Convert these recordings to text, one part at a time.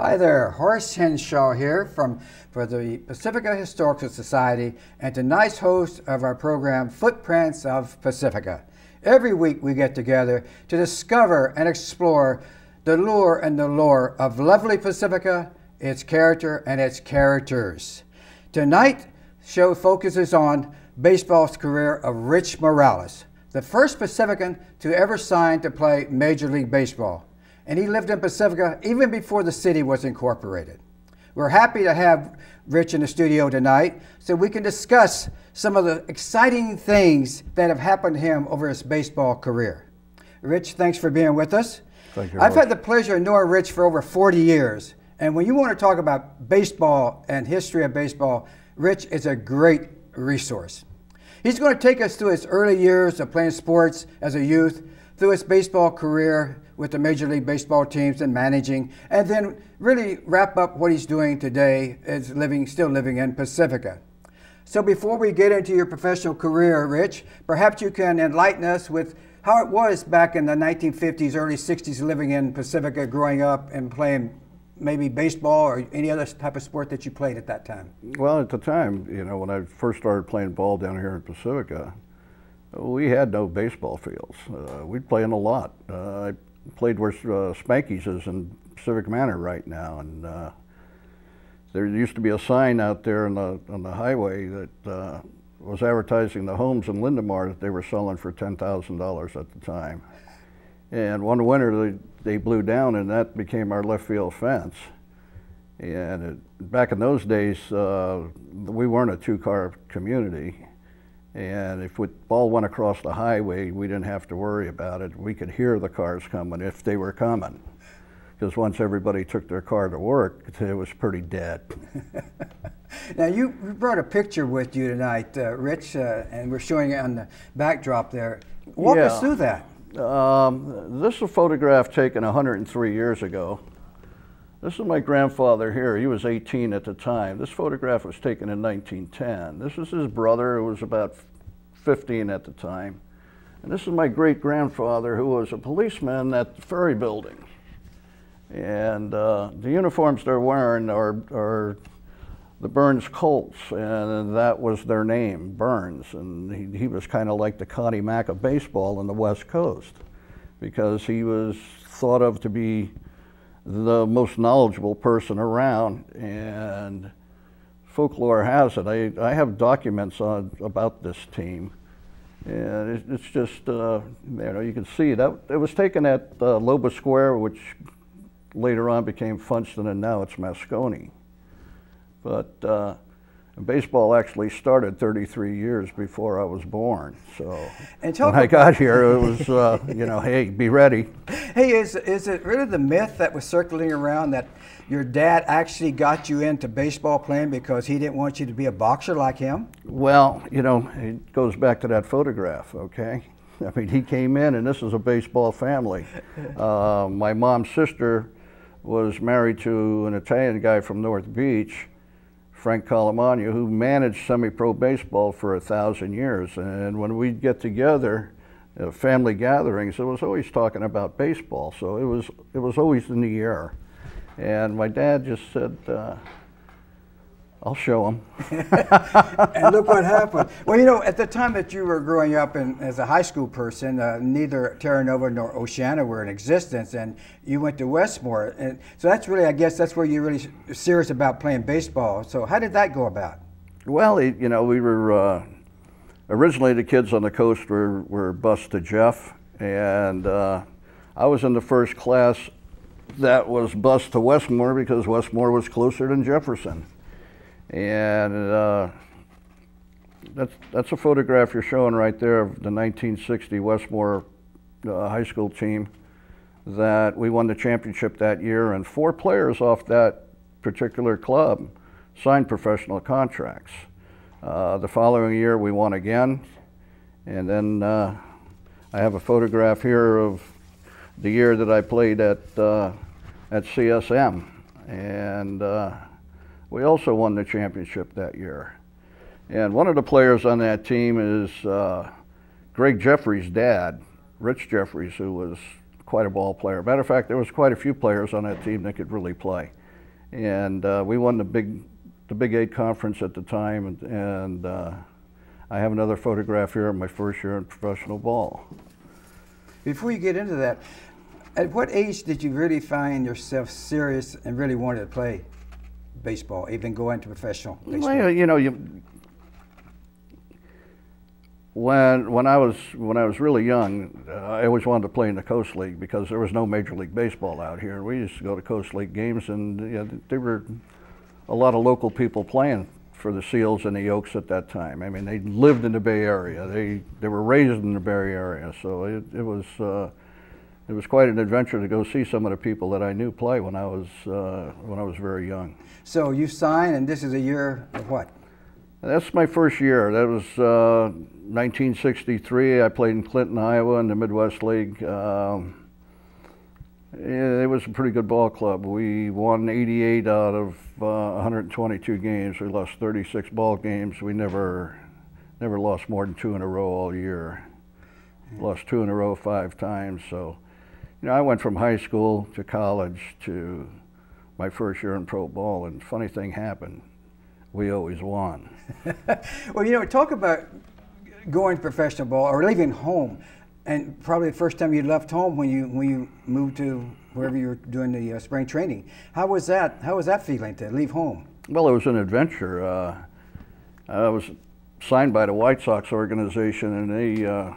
Hi there, Horace Henshaw here for the Pacifica Historical Society and tonight's host of our program, Footprints of Pacifica. Every week we get together to discover and explore the lure and the lore of lovely Pacifica, its character and its characters. Tonight's show focuses on baseball's career of Rich Morales, the first Pacifican to ever sign to play Major League Baseball. And he lived in Pacifica even before the city was incorporated. We're happy to have Rich in the studio tonight so we can discuss some of the exciting things that have happened to him over his baseball career. Rich, thanks for being with us. Thank you. I've had the pleasure of knowing Rich for over 40 years. And when you want to talk about baseball and history of baseball, Rich is a great resource. He's going to take us through his early years of playing sports as a youth, through his baseball career with the Major League Baseball teams and managing, and then really wrap up what he's doing today as still living in Pacifica. So before we get into your professional career, Rich, perhaps you can enlighten us with how it was back in the 1950s, early 60s, living in Pacifica, growing up and playing maybe baseball or any other type of sport that you played at that time. Well, at the time, you know, when I first started playing ball down here in Pacifica, we had no baseball fields. We'd play in a lot. I played where Spanky's is in Pacific Manor right now, and there used to be a sign out there on the highway that was advertising the homes in Lindemar that they were selling for $10,000 at the time. And one winter they blew down, and that became our left field fence. And back in those days, we weren't a two-car community. And if the ball went across the highway, we didn't have to worry about it. We could hear the cars coming if they were coming. Because once everybody took their car to work, it was pretty dead. Now, you brought a picture with you tonight, Rich, and we're showing it on the backdrop there. Walk us through that. This is a photograph taken 103 years ago. This is my grandfather here. He was 18 at the time. This photograph was taken in 1910. This is his brother, who was about 15 at the time. And this is my great-grandfather, who was a policeman at the ferry building. And the uniforms they're wearing are the Burns Colts, and that was their name, Burns. And he was kind of like the Connie Mack of baseball in the West Coast, because he was thought of to be the most knowledgeable person around. And folklore has it, I have documents about this team, and it's just, you know, you can see that it was taken at Loba Square, which later on became Funston, and now it's Moscone. But baseball actually started 33 years before I was born. So when I got here, it was, you know, hey, be ready. Hey, is it really the myth that was circling around that your dad actually got you into baseball playing because he didn't want you to be a boxer like him? Well, you know, it goes back to that photograph, okay? I mean, he came in, and this is a baseball family. My mom's sister was married to an Italian guy from North Beach, Frank Calamagno, who managed semi-pro baseball for 1,000 years. And when we'd get together, family gatherings, it was always talking about baseball. So it was always in the air. And my dad just said, I'll show him. And look what happened. Well, you know, at the time that you were growing up as a high school person, neither Terra Nova nor Oceana were in existence, and you went to Westmore. And so that's really, I guess, that's where you're really serious about playing baseball. So how did that go about? Well, you know, we were, originally the kids on the coast were bused to Jeff, and I was in the first class that was bused to Westmore because Westmore was closer than Jefferson. And that's a photograph you're showing right there of the 1960 Westmore high school team that we won the championship that year, and 4 players off that particular club signed professional contracts. The following year we won again, and then I have a photograph here of the year that I played at CSM, and we also won the championship that year. And one of the players on that team is Greg Jeffries' dad, Rich Jeffries, who was quite a ball player. Matter of fact, there was quite a few players on that team that could really play. And we won the Big 8 conference at the time, and I have another photograph here of my first year in professional ball. Before you get into that, at what age did you really find yourself serious and really wanted to play baseball, even go into professional baseball? Well, you know, when I was really young, I always wanted to play in the Coast League because there was no Major League Baseball out here. We used to go to Coast League games, and you know, there were a lot of local people playing for the Seals and the Oaks at that time. I mean, they lived in the Bay Area. They were raised in the Bay Area, so it was quite an adventure to go see some of the people that I knew play when I was very young. So you signed, and this is a year of what? That's my first year. That was 1963. I played in Clinton, Iowa, in the Midwest League. It was a pretty good ball club. We won 88 out of 122 games. We lost 36 ball games. We never lost more than 2 in a row all year. Lost 2 in a row 5 times. So, you know, I went from high school to college to my first year in pro ball, and funny thing happened. We always won. Well, you know, talk about going to professional ball or leaving home, and probably the first time you left home when you moved to wherever you were doing the spring training. How was that? How was that feeling to leave home? Well, it was an adventure. I was signed by the White Sox organization, and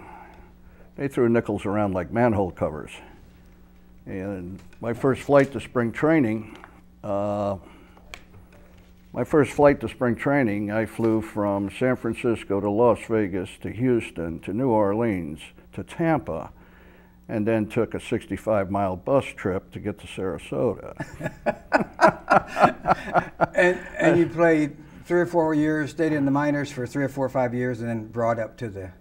they threw nickels around like manhole covers. And my first flight to spring training. I flew from San Francisco to Las Vegas to Houston to New Orleans to Tampa, and then took a 65-mile bus trip to get to Sarasota. and you played 3 or 4 years, stayed in the minors for 3 or 4 or 5 years, and then brought up to the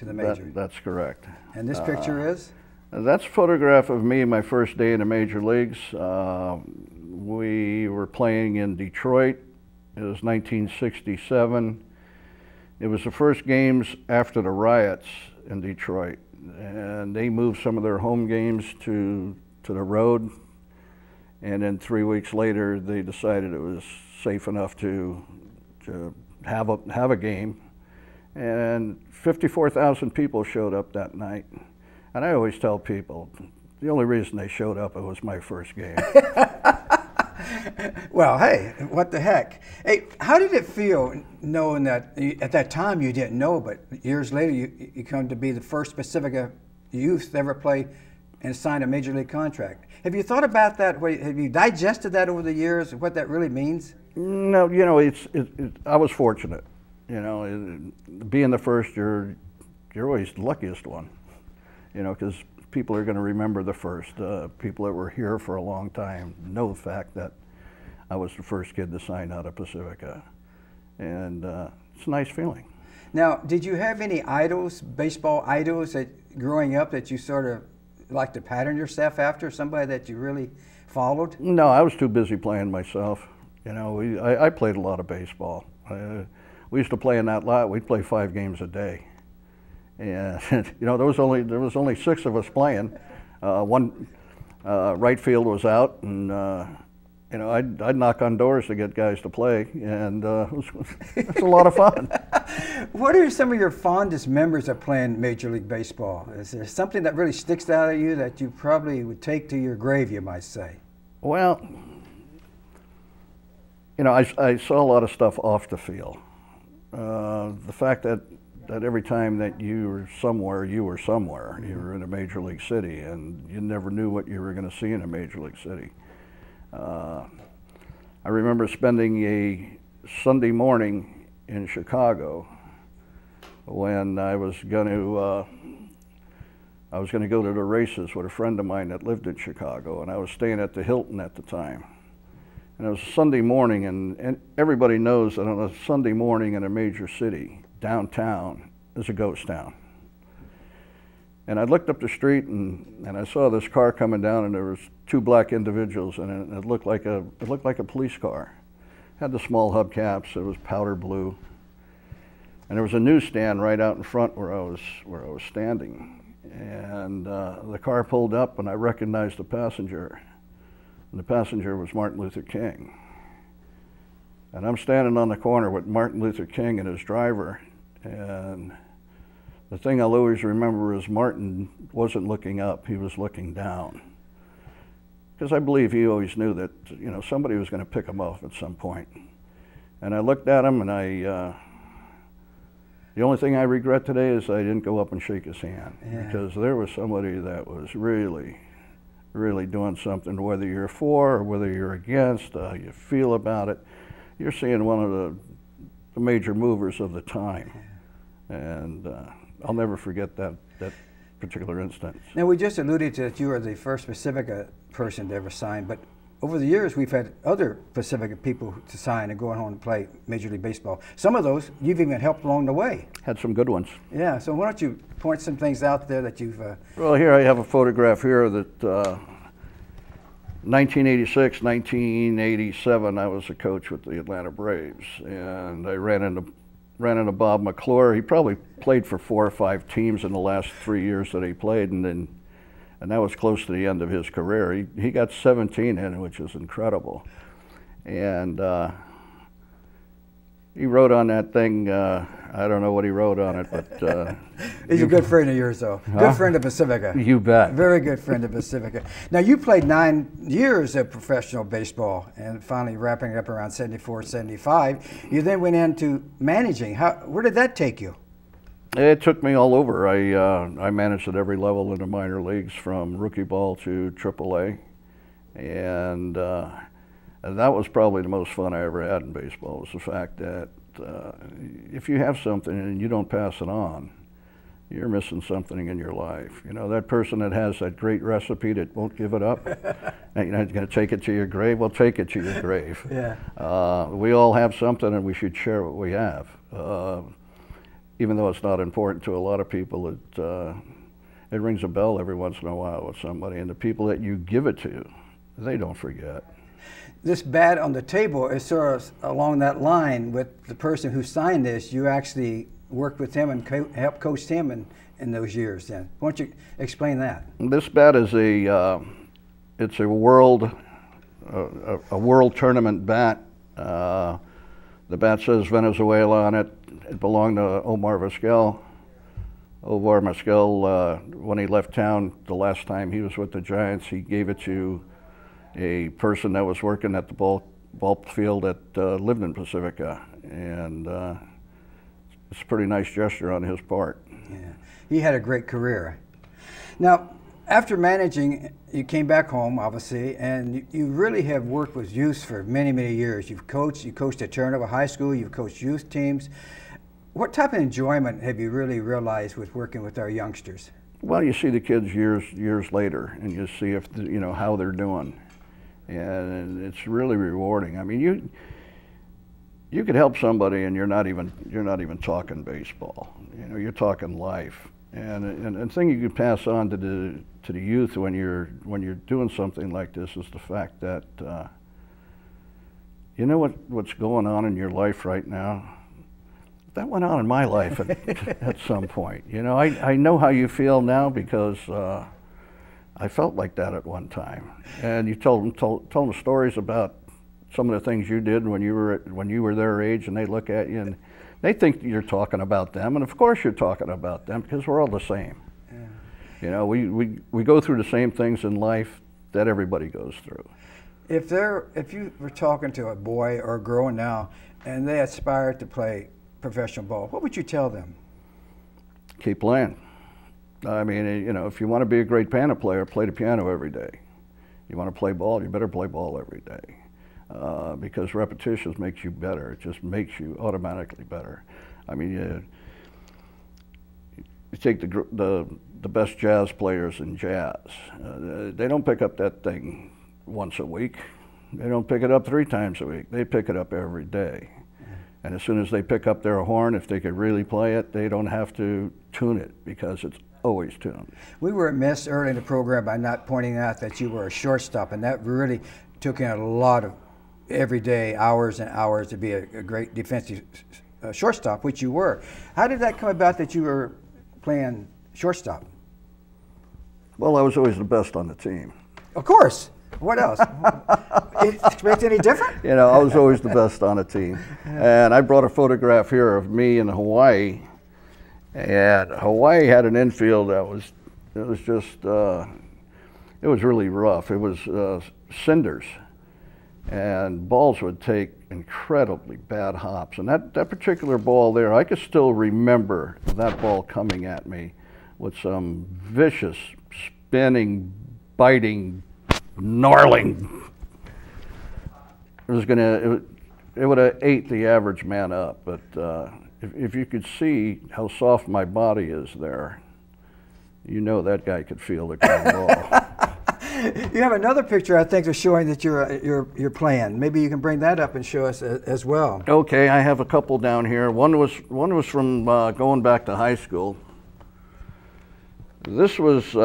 major. That's correct. And this picture is? That's a photograph of me my first day in the major leagues. We were playing in Detroit. It was 1967. It was the first games after the riots in Detroit, and they moved some of their home games to the road, and then 3 weeks later they decided it was safe enough to have a game, and 54,000 people showed up that night. And I always tell people, the only reason they showed up, it was my first game. Well, hey, what the heck? Hey, how did it feel knowing that at that time you didn't know, but years later you come to be the first Pacifica youth to ever play and sign a major league contract? Have you thought about that? Have you digested that over the years, what that really means? No, you know, I was fortunate. You know, being the first, you're always the luckiest one. You know, because people are going to remember the first. People that were here for a long time know the fact that I was the first kid to sign out of Pacifica. And it's a nice feeling. Now, did you have any idols, baseball idols, that growing up that you sort of like to pattern yourself after, somebody that you really followed? No, I was too busy playing myself. You know, I played a lot of baseball. We used to play in that lot. We'd play 5 games a day. And you know, there was only 6 of us playing. One right field was out, and you know, I'd knock on doors to get guys to play, and it was a lot of fun. What are some of your fondest memories of playing Major League Baseball? Is there something that really sticks out at you that you probably would take to your grave, you might say? Well, you know, I saw a lot of stuff off the field. The fact that every time that you were somewhere. You were in a major league city, and you never knew what you were going to see in a major league city. I remember spending a Sunday morning in Chicago when I was going to go to the races with a friend of mine that lived in Chicago, and I was staying at the Hilton at the time. And it was a Sunday morning, and everybody knows that on a Sunday morning in a major city, downtown is a ghost town. And I looked up the street and I saw this car coming down, and there was 2 black individuals, and it looked like a police car. It had the small hubcaps. It was powder blue, and there was a newsstand right out in front where I was standing. And the car pulled up, and I recognized the passenger. and the passenger was Martin Luther King. And I'm standing on the corner with Martin Luther King and his driver, and the thing I'll always remember is Martin wasn't looking up, he was looking down. Because I believe he always knew that, you know, somebody was going to pick him off at some point. And I looked at him, and the only thing I regret today is I didn't go up and shake his hand. Yeah. Because there was somebody that was really, really doing something, whether you're for or whether you're against, how you feel about it. You're seeing one of the major movers of the time. And I'll never forget that particular instance. Now, we just alluded to that you were the first Pacifica person to ever sign, but over the years we've had other Pacifica people to sign and go on and play Major League Baseball. Some of those you've even helped along the way. Had some good ones. Yeah, so why don't you point some things out there that you've... Well, here I have a photograph here that 1986, 1987, I was a coach with the Atlanta Braves, and I ran into Bob McClure. He probably played for 4 or 5 teams in the last 3 years that he played, and that was close to the end of his career. He got 17 in, which is incredible. And he wrote on that thing, I don't know what he wrote on it, but... He's a good friend of yours, though. Good friend of Pacifica. You bet. Very good friend of Pacifica. Now, you played 9 years of professional baseball, and finally wrapping it up around 74, 75. You then went into managing. Where did that take you? It took me all over. I managed at every level in the minor leagues, from rookie ball to AAA, and that was probably the most fun I ever had in baseball, was the fact that if you have something and you don't pass it on, you're missing something in your life. You know, that person that has that great recipe that won't give it up, and you're not going to take it to your grave, well, take it to your grave. Yeah. We all have something, and we should share what we have. Even though it's not important to a lot of people, it rings a bell every once in a while with somebody, and the people that you give it to, they don't forget. This bat on the table is sort of along that line with the person who signed this. You actually worked with him and helped coach him in those years then. Why don't you explain that? This bat is it's a world tournament bat. The bat says Venezuela on it. It belonged to Omar Vizquel. Omar Vizquel, when he left town the last time he was with the Giants, he gave it to a person that was working at the ball field that lived in Pacifica, and it's a pretty nice gesture on his part. Yeah, he had a great career. Now, after managing, you came back home, obviously, and you really have worked with youth for many, many years. You coached at Terranova High School, you've coached youth teams. What type of enjoyment have you really realized with working with our youngsters? Well, you see the kids years later, and you see if you know how they're doing, and it's really rewarding. I mean, you could help somebody, and you're not even talking baseball. You know, you're talking life, and the thing you can pass on to the youth when you're doing something like this is the fact that you know what's going on in your life right now. That went on in my life at some point. You know, I know how you feel now because I felt like that at one time. And you told them stories about some of the things you did when you were their age, and they look at you and they think you're talking about them, and of course you're talking about them because we're all the same. Yeah. You know, we go through the same things in life that everybody goes through. If you were talking to a boy or a girl now, and they aspire to play professional ball, what would you tell them? Keep playing. I mean, you know, if you want to be a great piano player, play the piano every day. You want to play ball, you better play ball every day. Because repetitions makes you better. It just makes you automatically better. I mean, you take the best jazz players in jazz. They don't pick up that thing once a week. They don't pick it up 3 times a week. They pick it up every day. And as soon as they pick up their horn, if they could really play it, they don't have to tune it because it's always tuned. We were remiss early in the program by not pointing out that you were a shortstop, and that really took in a lot of everyday hours and hours to be a great defensive shortstop, which you were. How did that come about that you were playing shortstop? Well, I was always the best on the team. Of course. What else? Expect any different? You know, I was always the best on a team. And I brought a photograph here of me in Hawaii. And Hawaii had an infield that was, it was just, it was really rough. It was cinders. And balls would take incredibly bad hops. And that particular ball there, I can still remember that ball coming at me with some vicious, spinning, biting, gnarling. It was gonna, it would have ate the average man up. But if you could see how soft my body is there, you know that guy could feel the ground ball. You have another picture, I think, of showing that you're playing. Maybe you can bring that up and show us as well. Okay, I have a couple down here. One was from going back to high school. This is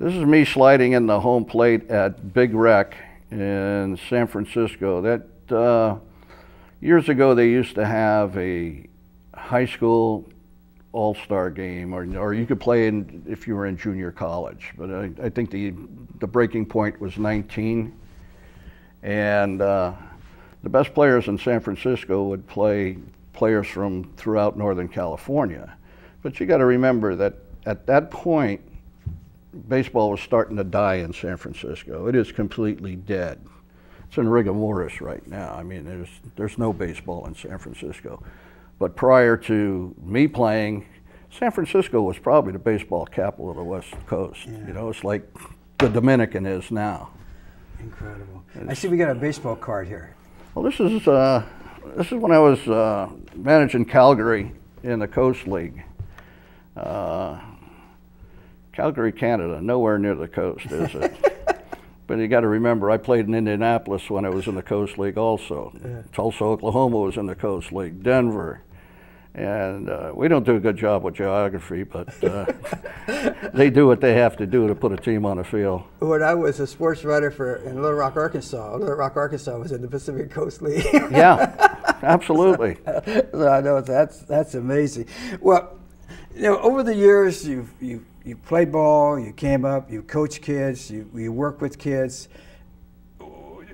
me sliding in the home plate at Big Rec in San Francisco. That years ago they used to have a high school all-star game, or you could play in if you were in junior college. But I think the breaking point was 19, and the best players in San Francisco would play players from throughout Northern California. But you got to remember that at that point, baseball was starting to die in San Francisco. It is completely dead. It's in rigor mortis right now. I mean, there's no baseball in San Francisco. But prior to me playing, San Francisco was probably the baseball capital of the West Coast. Yeah. You know, it's like the Dominican is now. Incredible. I see we got a baseball card here. Well, this is when I was managing Calgary in the Coast League. Calgary, Canada, nowhere near the coast, is it? But you got to remember, I played in Indianapolis when I was in the Coast League also. Yeah. Tulsa, Oklahoma was in the Coast League, Denver. And we don't do a good job with geography, but they do what they have to do to put a team on the field. When I was a sports writer in Little Rock, Arkansas, was in the Pacific Coast League. Yeah, absolutely. So I know that's amazing. Well, you know, over the years, you played ball, you came up, you coach kids, you work with kids.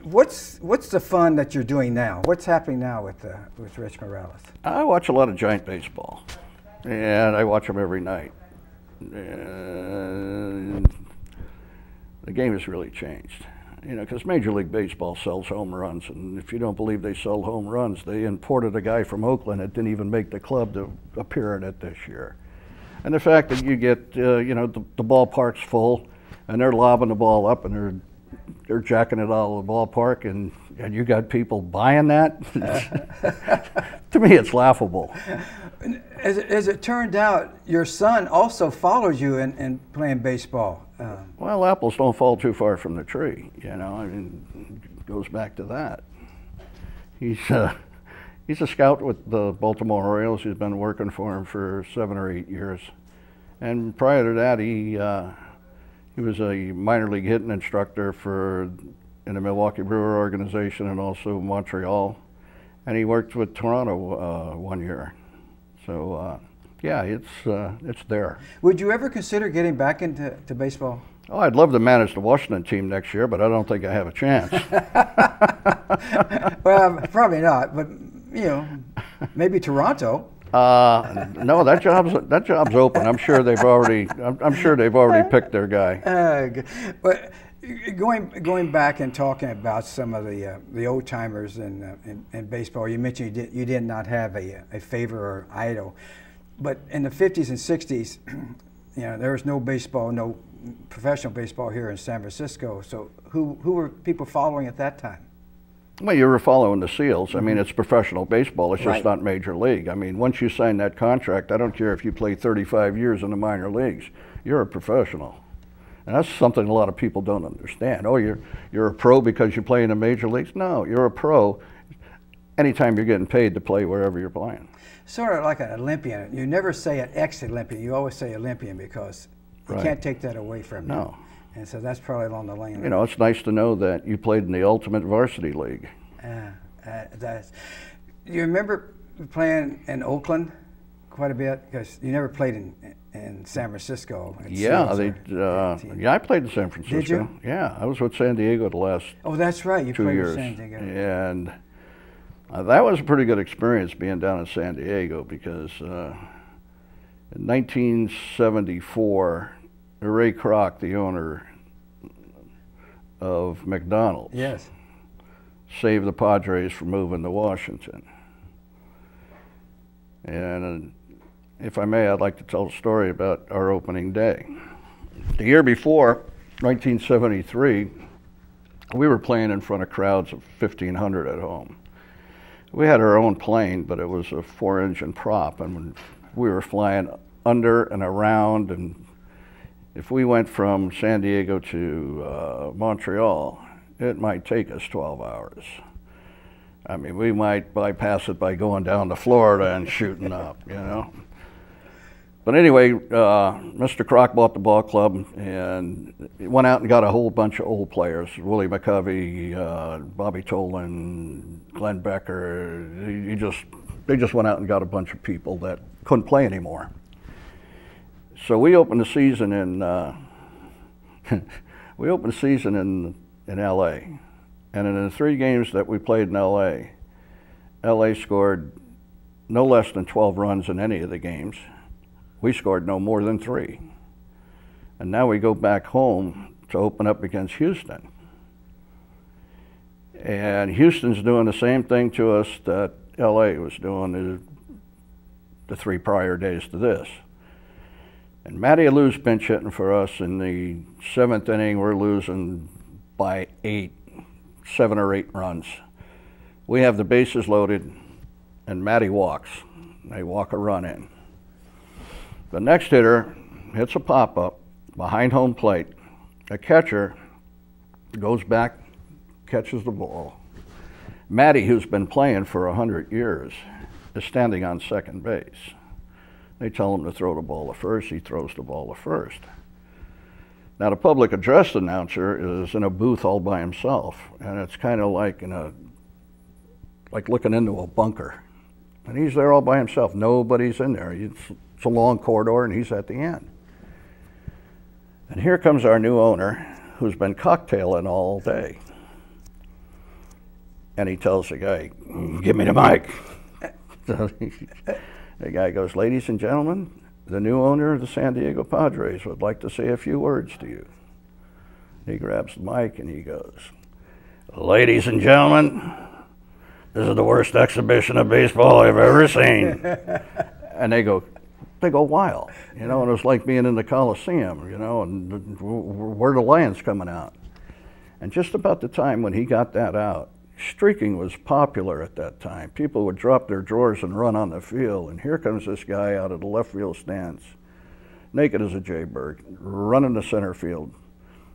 What's the fun that you're doing now? What's happening now with Rich Morales? I watch a lot of giant baseball, and I watch them every night. And the game has really changed, you know, because Major League Baseball sells home runs, and if you don't believe they sell home runs, they imported a guy from Oakland that didn't even make the club to appear in it this year. And the fact that you get, you know, the ballpark's full, and they're lobbing the ball up, and they're jacking it out of the ballpark, and you got people buying that. To me, it's laughable. As it turned out, your son also followed you in playing baseball. Well, apples don't fall too far from the tree, you know. I mean, it goes back to that. He's a scout with the Baltimore Orioles. He's been working for him for 7 or 8 years. And prior to that, he was a minor league hitting instructor in the Milwaukee Brewer organization and also Montreal. And he worked with Toronto 1 year. So, yeah, it's there. Would you ever consider getting back into baseball? Oh, I'd love to manage the Washington team next year, but I don't think I have a chance. Well, probably not, but, you know, maybe Toronto. No, that job's open. I'm sure they've already picked their guy. But going back and talking about some of the old timers in baseball, you mentioned you did not have a favorite or idol, but in the 50s and 60s, you know, there was no baseball, no professional baseball here in San Francisco. So who were people following at that time? Well, you were following the Seals. I mean, it's professional baseball. It's just not major league. I mean, once you sign that contract, I don't care if you play 35 years in the minor leagues, you're a professional. And that's something a lot of people don't understand. Oh, you're a pro because you play in the major leagues? No, you're a pro anytime you're getting paid to play wherever you're playing. Sort of like an Olympian. You never say an ex-Olympian. You always say Olympian because you can't take that away from you. No. And so that's probably along the line. You know, it's nice to know that you played in the ultimate varsity league. You remember playing in Oakland quite a bit? Because you never played in San Francisco. Yeah, I played in San Francisco. Did you? Yeah, I was with San Diego the last Oh, that's right. You 2 played years. with San Diego. And that was a pretty good experience being down in San Diego because in 1974, Ray Kroc, the owner of McDonald's, Yes. saved the Padres from moving to Washington. And if I may, I'd like to tell a story about our opening day. The year before, 1973, we were playing in front of crowds of 1,500 at home. We had our own plane, but it was a 4-engine prop, and we were flying under and around, and if we went from San Diego to Montreal, it might take us 12 hours. I mean, we might bypass it by going down to Florida and shooting up, you know. But anyway, Mr. Kroc bought the ball club and went out and got a whole bunch of old players. Willie McCovey, Bobby Tolan, Glenn Becker. They just went out and got a bunch of people that couldn't play anymore. So we opened the season in in L.A. And in the 3 games that we played in L.A., L.A. scored no less than 12 runs in any of the games. We scored no more than 3. And now we go back home to open up against Houston. And Houston's doing the same thing to us that L.A. was doing the 3 prior days to this. And Matty Allou's pinch hitting for us in the 7th inning. We're losing by 7 or 8 runs. We have the bases loaded, and Matty walks. They walk a run in. The next hitter hits a pop-up behind home plate. The catcher goes back, catches the ball. Matty, who's been playing for 100 years, is standing on second base. They tell him to throw the ball to first. He throws the ball to first. Now, the public address announcer is in a booth all by himself, and it's kind of like like looking into a bunker. And he's there all by himself. Nobody's in there. It's a long corridor, and he's at the end. And here comes our new owner, who's been cocktailing all day. And he tells the guy, "Give me the mic." So the guy goes, "Ladies and gentlemen, the new owner of the San Diego Padres would like to say a few words to you." He grabs the mic and he goes, "Ladies and gentlemen, this is the worst exhibition of baseball I've ever seen." And they go wild, you know, and it was like being in the Coliseum, you know, and where the Lions coming out. And just about the time when he got that out, streaking was popular at that time. People would drop their drawers and run on the field, and here comes this guy out of the left field stands, naked as a jaybird, running to center field.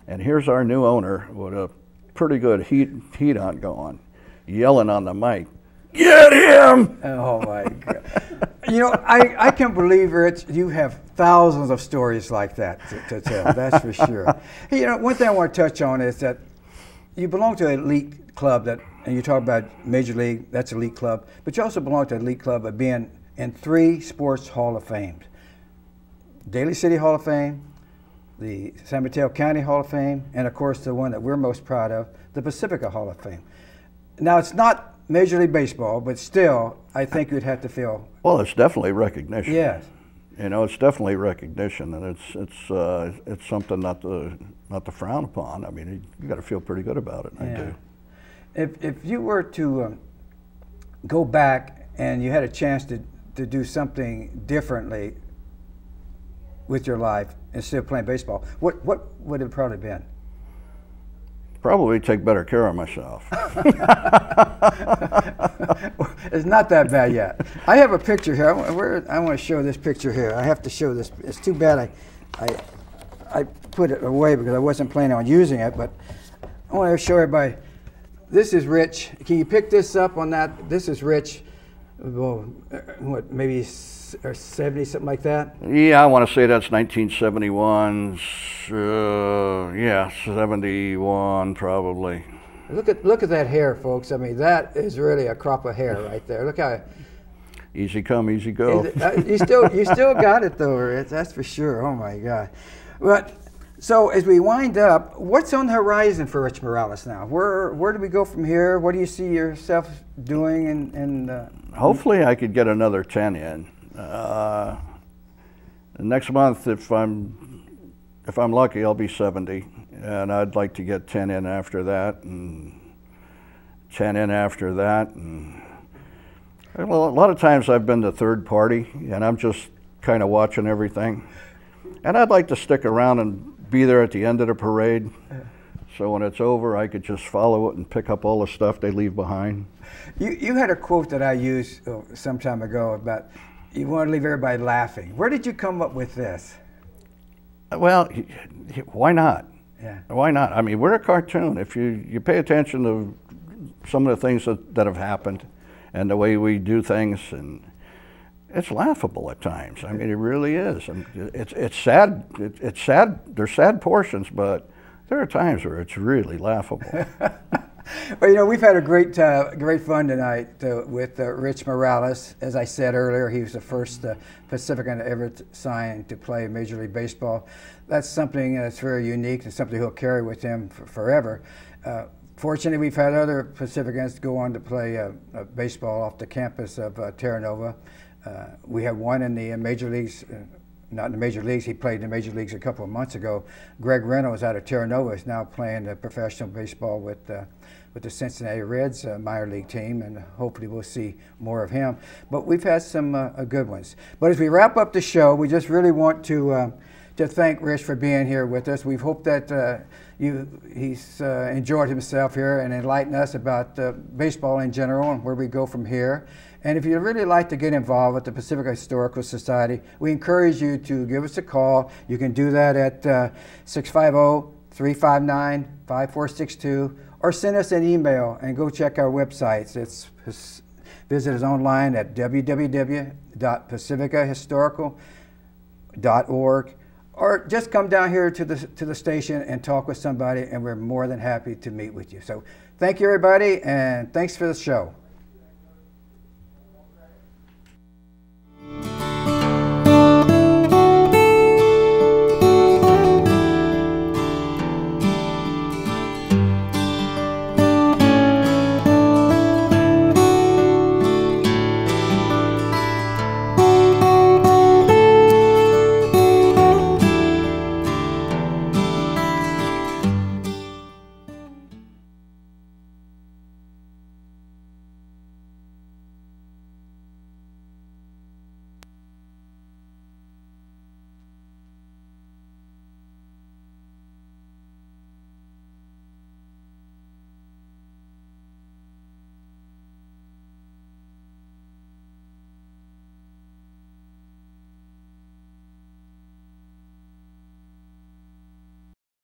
And here's our new owner with a pretty good heat on going, yelling on the mic, "Get him!" Oh my God. You know, I can't believe, Rich, you have thousands of stories like that to tell, that's for sure. Hey, you know, one thing I want to touch on is that you belong to an elite club and you talk about Major League, that's an elite club, but you also belong to an elite club of being in 3 sports Hall of Fames. Daly City Hall of Fame, the San Mateo County Hall of Fame, and of course the one that we're most proud of, the Pacifica Hall of Fame. Now, it's not Major League Baseball, but still, I think you'd have to feel... Well, it's definitely recognition. Yes. You know, it's definitely recognition, and it's something not to frown upon. I mean, you got to feel pretty good about it. Yeah. I do. If you were to go back and you had a chance to do something differently with your life instead of playing baseball, what would it probably been? Probably take better care of myself. It's not that bad yet. I have a picture here. I want to show this picture here. I have to show this. It's too bad I put it away because I wasn't planning on using it, but I want to show everybody. This is Rich. Can you pick this up on that? This is Rich. Well, what, maybe 70, something like that? Yeah, I want to say that's 1971. Yeah, 71 probably. Look at that hair, folks. I mean, that is really a crop of hair right there. Look how. Easy come, easy go. You still got it though, Rich. That's for sure. Oh my God. But so as we wind up, what's on the horizon for Rich Morales now? Where do we go from here? What do you see yourself doing? And hopefully, I could get another 10 in. Next month, if I'm lucky, I'll be 70, and I'd like to get 10 in after that, and 10 in after that, and well, a lot of times I've been the third party, and I'm just kind of watching everything. And I'd like to stick around and be there at the end of the parade, so when it's over, I could just follow it and pick up all the stuff they leave behind. You had a quote that I used some time ago about you want to leave everybody laughing. Where did you come up with this? Well, why not? Yeah. Why not? I mean, we're a cartoon. If you pay attention to some of the things that have happened and the way we do things, and it's laughable at times. I mean, it really is. It's sad. It's sad. There's sad portions, but there are times where it's really laughable. Well, you know, we've had a great fun tonight with Rich Morales. As I said earlier, he was the first Pacifican to ever sign to play Major League Baseball. That's something that's very unique and something he'll carry with him forever. Fortunately, we've had other Pacificans go on to play baseball off the campus of Terra Nova. We have one in the major leagues, not in the major leagues, he played in the major leagues a couple of months ago. Greg Reynolds out of Terra Nova is now playing professional baseball with the Cincinnati Reds minor league team, and hopefully we'll see more of him. But we've had some good ones. But as we wrap up the show, we just really want to thank Rich for being here with us. We hope that he's enjoyed himself here and enlightened us about baseball in general and where we go from here. And if you'd really like to get involved with the Pacifica Historical Society, we encourage you to give us a call. You can do that at 650-359-5462, or send us an email and go check our websites. Visit us online at www.pacificahistorical.org, or just come down here to the station and talk with somebody, and we're more than happy to meet with you. So thank you, everybody, and thanks for the show.